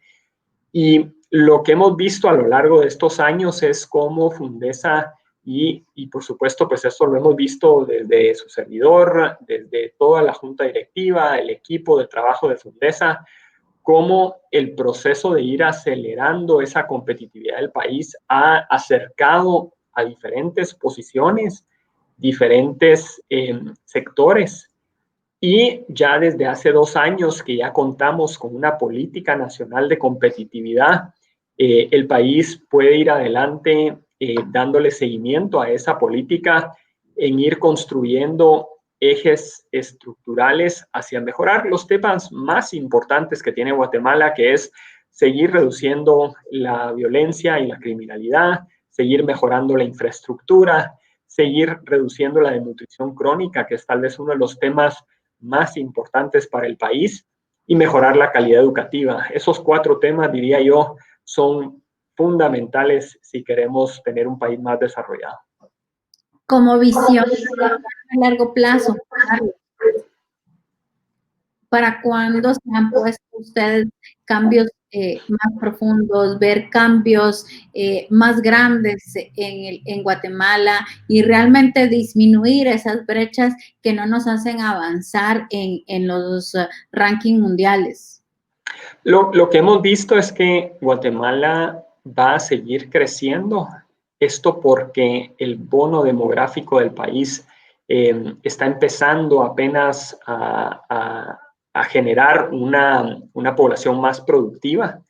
Y lo que hemos visto a lo largo de estos años es cómo Fundesa y por supuesto, pues eso lo hemos visto desde su servidor, desde toda la junta directiva, el equipo de trabajo de Fundesa, cómo el proceso de ir acelerando esa competitividad del país ha acercado a diferentes posiciones, diferentes sectores. Y ya desde hace 2 años que ya contamos con una política nacional de competitividad, el país puede ir adelante dándole seguimiento a esa política en ir construyendo ejes estructurales hacia mejorar los temas más importantes que tiene Guatemala, que es seguir reduciendo la violencia y la criminalidad, seguir mejorando la infraestructura, seguir reduciendo la desnutrición crónica, que es tal vez uno de los temas más importantes para el país, y mejorar la calidad educativa. Esos 4 temas, diría yo, son fundamentales si queremos tener un país más desarrollado. Como visión a largo plazo, ¿para cuándo se han puesto ustedes cambios más profundos, ver cambios más grandes en Guatemala y realmente disminuir esas brechas que no nos hacen avanzar en los rankings mundiales? Lo que hemos visto es que Guatemala va a seguir creciendo. Esto porque el bono demográfico del país está empezando apenas a generar una población más productiva.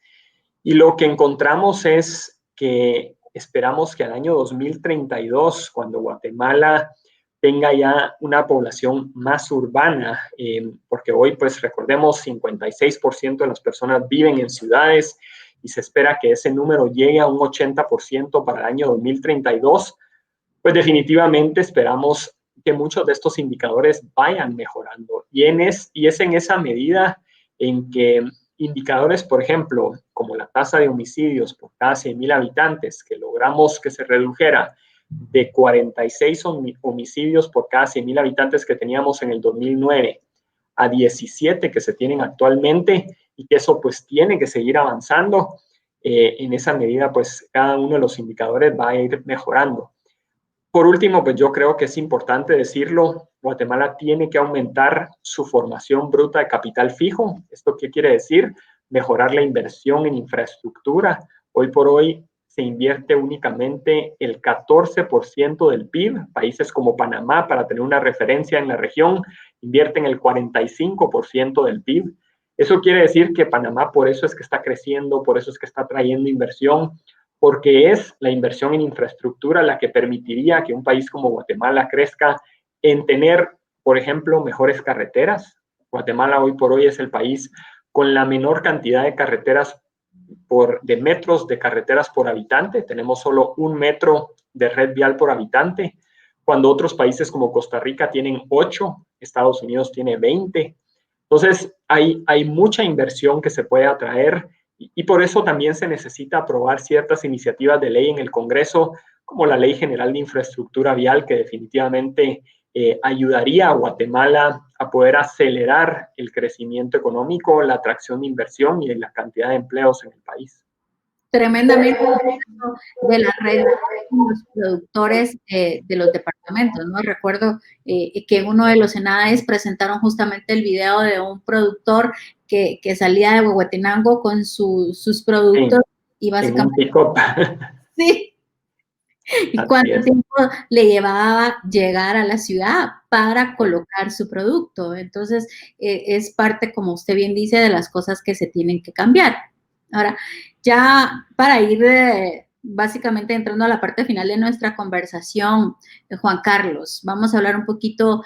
Y lo que encontramos es que esperamos que al año 2032, cuando Guatemala tenga ya una población más urbana, porque hoy, pues recordemos, 56% de las personas viven en ciudades y se espera que ese número llegue a un 80% para el año 2032, pues definitivamente esperamos que muchos de estos indicadores vayan mejorando. Y es en esa medida en que indicadores, por ejemplo, como la tasa de homicidios por cada 100,000 habitantes, que logramos que se redujera de 46 homicidios por cada 100,000 habitantes que teníamos en el 2009 a 17 que se tienen actualmente, y que eso pues tiene que seguir avanzando. En esa medida, pues cada uno de los indicadores va a ir mejorando. Por último, pues yo creo que es importante decirlo, Guatemala tiene que aumentar su formación bruta de capital fijo. ¿Esto qué quiere decir? Mejorar la inversión en infraestructura. Hoy por hoy se invierte únicamente el 14% del PIB. Países como Panamá, para tener una referencia en la región, invierten el 45% del PIB. Eso quiere decir que Panamá por eso es que está creciendo, por eso es que está trayendo inversión, porque es la inversión en infraestructura la que permitiría que un país como Guatemala crezca en tener, por ejemplo, mejores carreteras. Guatemala hoy por hoy es el país con la menor cantidad de carreteras de metros de carreteras por habitante. Tenemos solo 1 metro de red vial por habitante, cuando otros países como Costa Rica tienen 8, Estados Unidos tiene 20. Entonces, hay mucha inversión que se puede atraer, y por eso también se necesita aprobar ciertas iniciativas de ley en el Congreso, como la Ley General de Infraestructura Vial, que definitivamente ayudaría a Guatemala a poder acelerar el crecimiento económico, la atracción de inversión y la cantidad de empleos en el país. Tremendamente de la red de los productores de los departamentos, ¿no? Recuerdo que en uno de los Enades presentaron justamente el video de un productor que salía de Huehuetenango con sus productos y básicamente... En un pick-up. Sí. ¿Y cuánto tiempo le llevaba llegar a la ciudad para colocar su producto? Entonces, es parte, como usted bien dice, de las cosas que se tienen que cambiar. Ahora, ya para ir básicamente entrando a la parte final de nuestra conversación, Juan Carlos, vamos a hablar un poquito,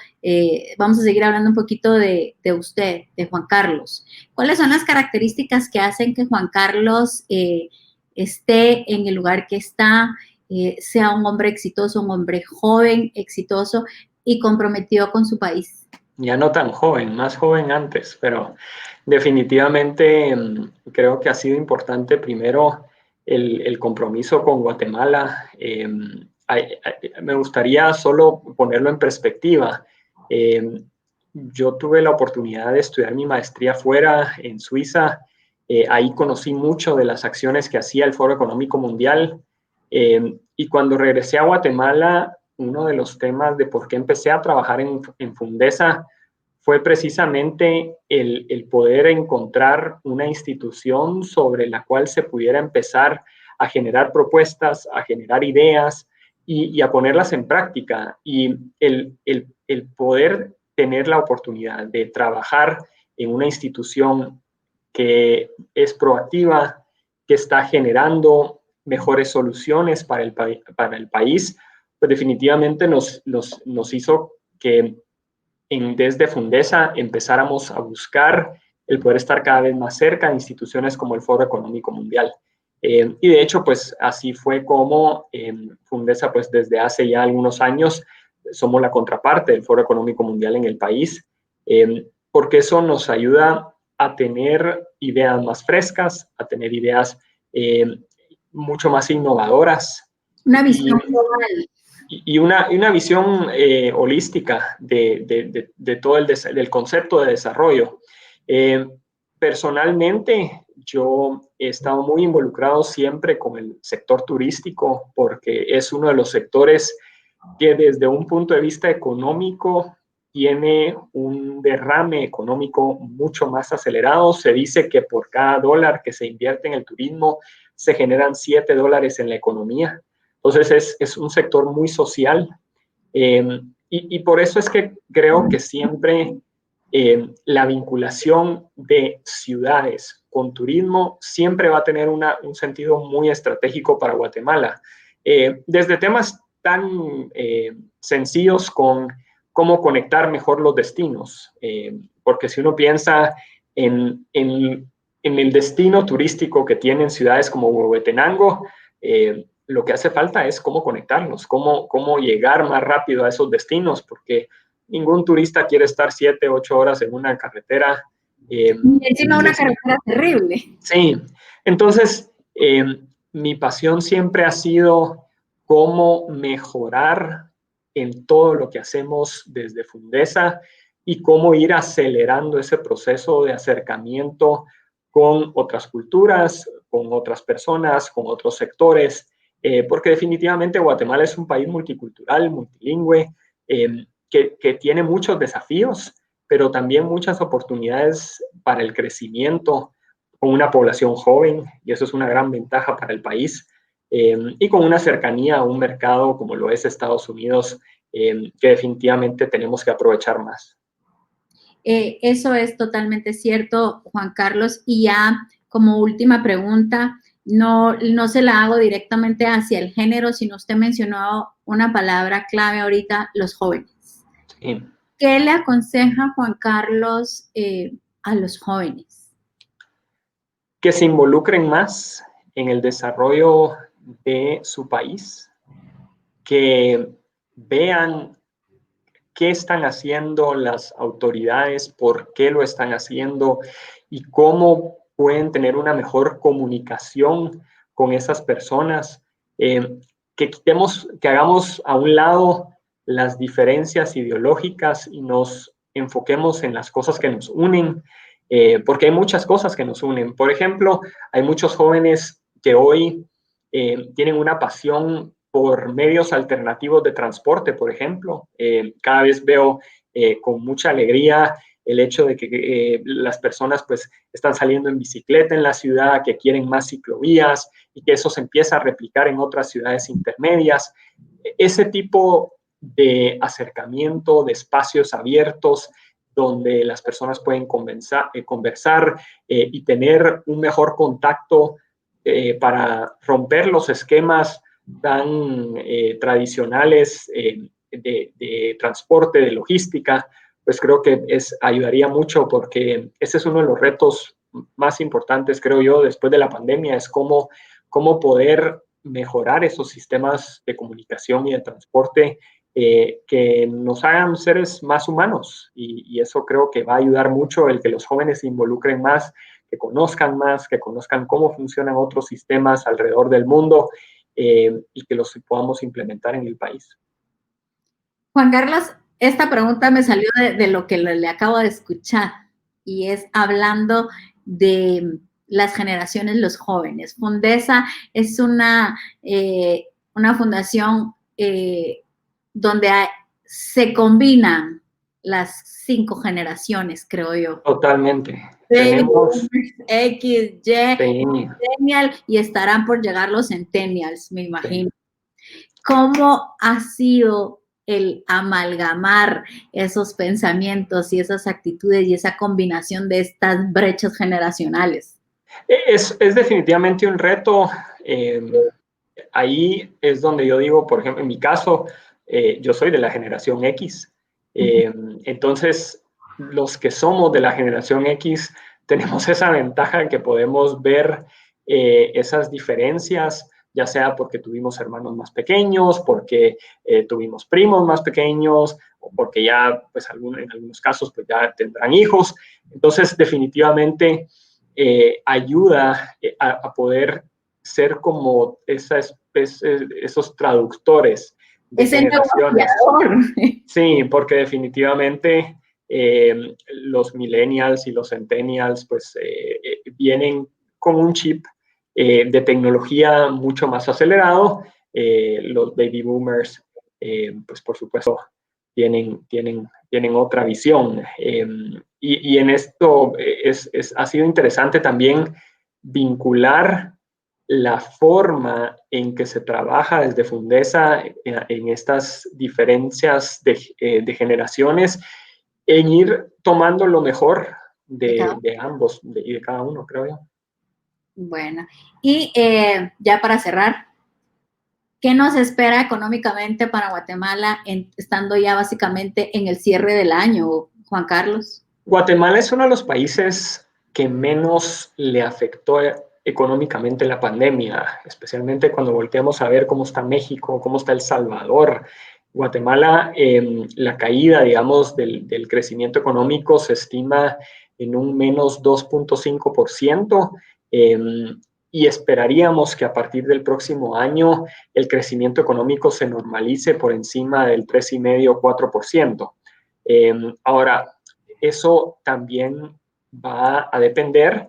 vamos a seguir hablando un poquito de usted, de Juan Carlos. ¿Cuáles son las características que hacen que Juan Carlos esté en el lugar que está, sea un hombre exitoso, un hombre joven, exitoso y comprometido con su país? Ya no tan joven, más joven antes, pero definitivamente creo que ha sido importante primero el compromiso con Guatemala. Me gustaría solo ponerlo en perspectiva. Yo tuve la oportunidad de estudiar mi maestría fuera, en Suiza. Ahí conocí mucho de las acciones que hacía el Foro Económico Mundial. Y cuando regresé a Guatemala, uno de los temas de por qué empecé a trabajar en Fundesa fue precisamente el poder encontrar una institución sobre la cual se pudiera empezar a generar propuestas, a generar ideas y a ponerlas en práctica. Y el poder tener la oportunidad de trabajar en una institución que es proactiva, que está generando mejores soluciones para el país, pues definitivamente nos hizo que desde Fundesa empezáramos a buscar el poder estar cada vez más cerca de instituciones como el Foro Económico Mundial. Y de hecho, pues así fue como Fundesa, pues desde hace ya algunos años, somos la contraparte del Foro Económico Mundial en el país, porque eso nos ayuda a tener ideas más frescas, a tener ideas mucho más innovadoras Una y, visión global. y una visión holística de todo del concepto de desarrollo. Eh, Personalmente, yo he estado muy involucrado siempre con el sector turístico porque es uno de los sectores que desde un punto de vista económico tiene un derrame económico mucho más acelerado. Se dice que por cada dólar que se invierte en el turismo se generan $7 en la economía. Entonces es un sector muy social y por eso es que creo que siempre la vinculación de ciudades con turismo siempre va a tener un sentido muy estratégico para Guatemala. Desde temas tan sencillos con cómo conectar mejor los destinos, porque si uno piensa en el destino turístico que tienen ciudades como Huehuetenango, lo que hace falta es cómo conectarnos, cómo llegar más rápido a esos destinos, porque ningún turista quiere estar 7, 8 horas en una carretera. Encima una carretera terrible. Sí, entonces mi pasión siempre ha sido cómo mejorar en todo lo que hacemos desde Fundesa y cómo ir acelerando ese proceso de acercamiento con otras culturas, con otras personas, con otros sectores, porque definitivamente Guatemala es un país multicultural, multilingüe, que tiene muchos desafíos, pero también muchas oportunidades para el crecimiento con una población joven, y eso es una gran ventaja para el país, y con una cercanía a un mercado como lo es Estados Unidos, que definitivamente tenemos que aprovechar más. Eso es totalmente cierto, Juan Carlos. Y ya como última pregunta, no se la hago directamente hacia el género, sino usted mencionó una palabra clave ahorita, los jóvenes. Sí. ¿Qué le aconseja Juan Carlos a los jóvenes? Que se involucren más en el desarrollo de su país, que vean qué están haciendo las autoridades, por qué lo están haciendo y cómo pueden tener una mejor comunicación con esas personas, que hagamos a un lado las diferencias ideológicas y nos enfoquemos en las cosas que nos unen, porque hay muchas cosas que nos unen. Por ejemplo, hay muchos jóvenes que hoy tienen una pasión por medios alternativos de transporte, por ejemplo. Cada vez veo con mucha alegría el hecho de que las personas pues están saliendo en bicicleta en la ciudad, que quieren más ciclovías y que eso se empieza a replicar en otras ciudades intermedias. Ese tipo de acercamiento, de espacios abiertos, donde las personas pueden conversar y tener un mejor contacto para romper los esquemas tan tradicionales de transporte, de logística, pues creo que ayudaría mucho porque ese es uno de los retos más importantes, creo yo, después de la pandemia, es cómo poder mejorar esos sistemas de comunicación y de transporte que nos hagan seres más humanos y eso creo que va a ayudar mucho el que los jóvenes se involucren más, que conozcan más, que conozcan cómo funcionan otros sistemas alrededor del mundo y que los podamos implementar en el país. Juan Carlos, esta pregunta me salió de lo que le acabo de escuchar y es hablando de las generaciones, los jóvenes. Fundesa es una fundación donde se combinan las 5 generaciones, creo yo. Totalmente. Tenemos X, Y, sí. Millennial y estarán por llegar los Centennials, me imagino. Sí. ¿Cómo ha sido el amalgamar esos pensamientos y esas actitudes y esa combinación de estas brechas generacionales? Es definitivamente un reto. Ahí es donde yo digo, por ejemplo, en mi caso, yo soy de la generación X. Entonces, los que somos de la generación X tenemos esa ventaja en que podemos ver esas diferencias, ya sea porque tuvimos hermanos más pequeños, porque tuvimos primos más pequeños, o porque ya, pues en algunos casos, pues ya tendrán hijos. Entonces, definitivamente ayuda a poder ser como esos traductores de Ese generaciones. negociador. Sí, porque definitivamente los millennials y los centennials pues vienen con un chip de tecnología mucho más acelerado. Los baby boomers, pues por supuesto, tienen otra visión. Y en esto ha sido interesante también vincular la forma en que se trabaja desde Fundesa en estas diferencias de generaciones, en ir tomando lo mejor de ambos y de cada uno, creo yo. Bueno, y ya para cerrar, ¿qué nos espera económicamente para Guatemala estando ya básicamente en el cierre del año, Juan Carlos? Guatemala es uno de los países que menos le afectó económicamente la pandemia, especialmente cuando volteamos a ver cómo está México, cómo está El Salvador. Guatemala, la caída, digamos, del crecimiento económico se estima en un menos 2.5%, y esperaríamos que a partir del próximo año el crecimiento económico se normalice por encima del 3,5-4%. Ahora, eso también va a depender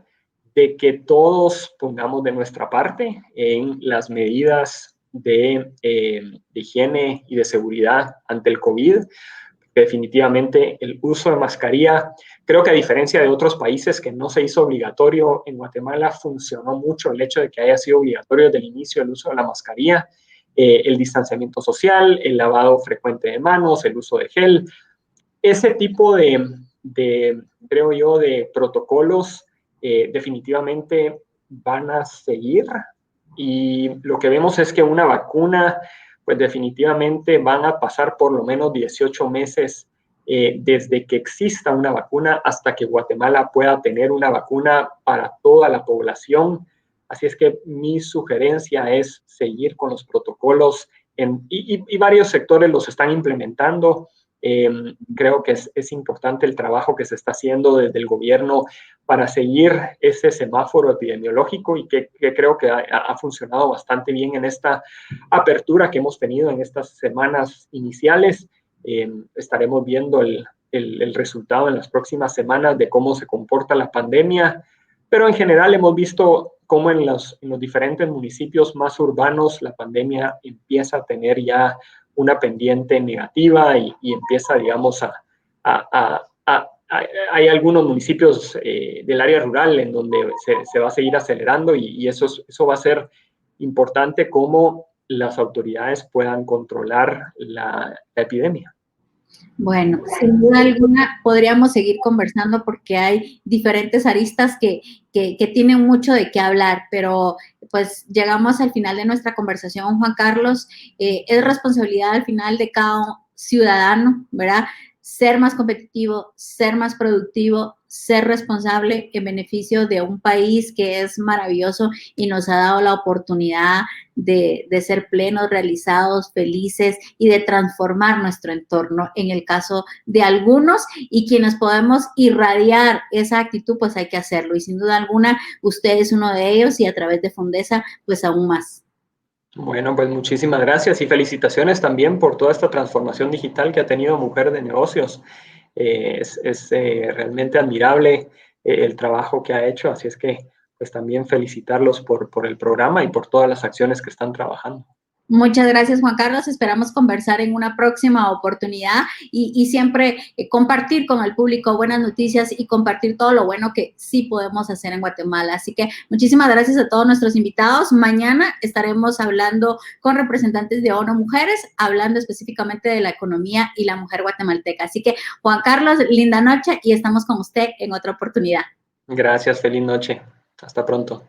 de que todos pongamos de nuestra parte en las medidas de higiene y de seguridad ante el COVID. Definitivamente el uso de mascarilla, creo que a diferencia de otros países que no se hizo obligatorio, en Guatemala funcionó mucho el hecho de que haya sido obligatorio desde el inicio el uso de la mascarilla, el distanciamiento social, el lavado frecuente de manos, el uso de gel. Ese tipo creo yo, de protocolos definitivamente van a seguir, y lo que vemos es que una vacuna, pues definitivamente van a pasar por lo menos 18 meses desde que exista una vacuna hasta que Guatemala pueda tener una vacuna para toda la población. Así es que mi sugerencia es seguir con los protocolos y varios sectores los están implementando. Creo que es importante el trabajo que se está haciendo desde el gobierno para seguir ese semáforo epidemiológico, y que creo que ha funcionado bastante bien en esta apertura que hemos tenido en estas semanas iniciales. Estaremos viendo el resultado en las próximas semanas de cómo se comporta la pandemia, pero en general hemos visto cómo en los diferentes municipios más urbanos la pandemia empieza a tener ya una pendiente negativa y empieza, digamos, hay algunos municipios del área rural en donde se va a seguir acelerando, y eso va a ser importante, cómo las autoridades puedan controlar la epidemia. Bueno, sin duda alguna podríamos seguir conversando porque hay diferentes aristas que tienen mucho de qué hablar, pero pues llegamos al final de nuestra conversación, Juan Carlos. Es responsabilidad al final de cada ciudadano, ¿verdad? Ser más competitivo, ser más productivo, ser responsable en beneficio de un país que es maravilloso y nos ha dado la oportunidad de ser plenos, realizados, felices y de transformar nuestro entorno en el caso de algunos, y quienes podemos irradiar esa actitud, pues hay que hacerlo. Y sin duda alguna, usted es uno de ellos, y a través de Fundesa, pues aún más. Bueno, pues muchísimas gracias y felicitaciones también por toda esta transformación digital que ha tenido Mujer de Negocios. Es realmente admirable el trabajo que ha hecho, así es que pues también felicitarlos por el programa y por todas las acciones que están trabajando. Muchas gracias, Juan Carlos. Esperamos conversar en una próxima oportunidad y siempre compartir con el público buenas noticias y compartir todo lo bueno que sí podemos hacer en Guatemala. Así que muchísimas gracias a todos nuestros invitados. Mañana estaremos hablando con representantes de ONU Mujeres, hablando específicamente de la economía y la mujer guatemalteca. Así que, Juan Carlos, linda noche y estamos con usted en otra oportunidad. Gracias, feliz noche. Hasta pronto.